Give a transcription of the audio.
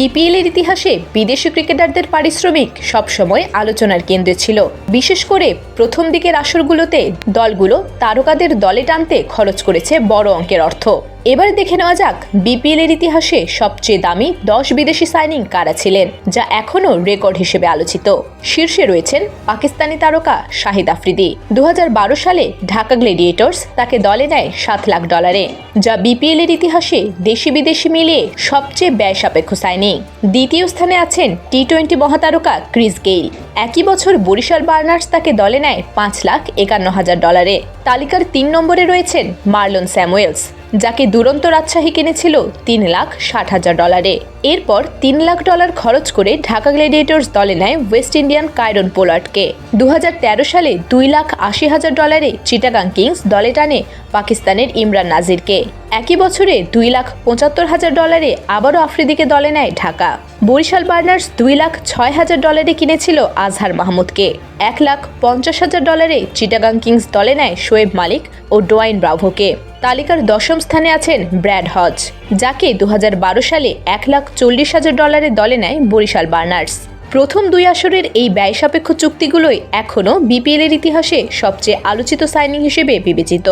BPL এর ইতিহাসে বিদেশি ক্রিকেটারদের পারিশ্রমিক সবসময় আলোচনার কেন্দ্রে ছিল। বিশেষ করে প্রথম দিকের আসরগুলোতে দলগুলো তারকাদের দলে টানতে খরচ করেছে বড় অঙ্কের অর্থ। এবার দেখে নেওয়া যাক বিপিএল এর ইতিহাসে সবচেয়ে দামি 10 বিদেশি সাইনিং কারা ছিলেন, যা এখনও রেকর্ড হিসেবে আলোচিত। শীর্ষে রয়েছেন পাকিস্তানি তারকা শাহিদ আফ্রিদি। 2012 সালে ঢাকা গ্ল্যাডিয়েটর্স তাকে দলে নেয় $7 লাখ, যা বিপিএল এর ইতিহাসে দেশি বিদেশি মিলিয়ে সবচেয়ে ব্যয়সাপেক্ষ সাইনিং। দ্বিতীয় স্থানে আছেন টি-20 মহাতারকা ক্রিস গেইল। একই বছর বরিশাল বার্নার্স তাকে দলে নেয় $5,51,000। তালিকার 3 নম্বরে রয়েছেন মার্লন স্যামুয়েলস, যাকে দুরন্ত রাজশাহী কিনেছিল $3,60,000। এরপর $3 লাখ খরচ করে ঢাকা গ্ল্যাডিয়েটর্স দলে নেয় ওয়েস্ট ইন্ডিয়ান কাইরন পোলার্ডকে। 2013 সালে $2,80,000 চিটাগাং কিংস দলে টানে পাকিস্তানের ইমরান নাজিরকে। একই বছরে $2,75,000 আবারও আফ্রিদিকে দলে নেয় ঢাকা। বরিশাল বার্নার্স $2,06,000 কিনেছিল আজহার মাহমুদকে। $1,50,000 চিটাগাং কিংস দলে নেয় শোয়েব মালিক ও ডোয়াইন ব্রাভোকে। তালিকার 10ম স্থানে আছেন ব্র্যাড হজ, যাকে 2012 সালে $1,40,000 দলে নেয় বরিশাল বার্নার্স। প্রথম 2 আসরের এই ব্যয়সাপেক্ষ চুক্তিগুলোই এখনও বিপিএল এর ইতিহাসে সবচেয়ে আলোচিত সাইনিং হিসেবে বিবেচিত।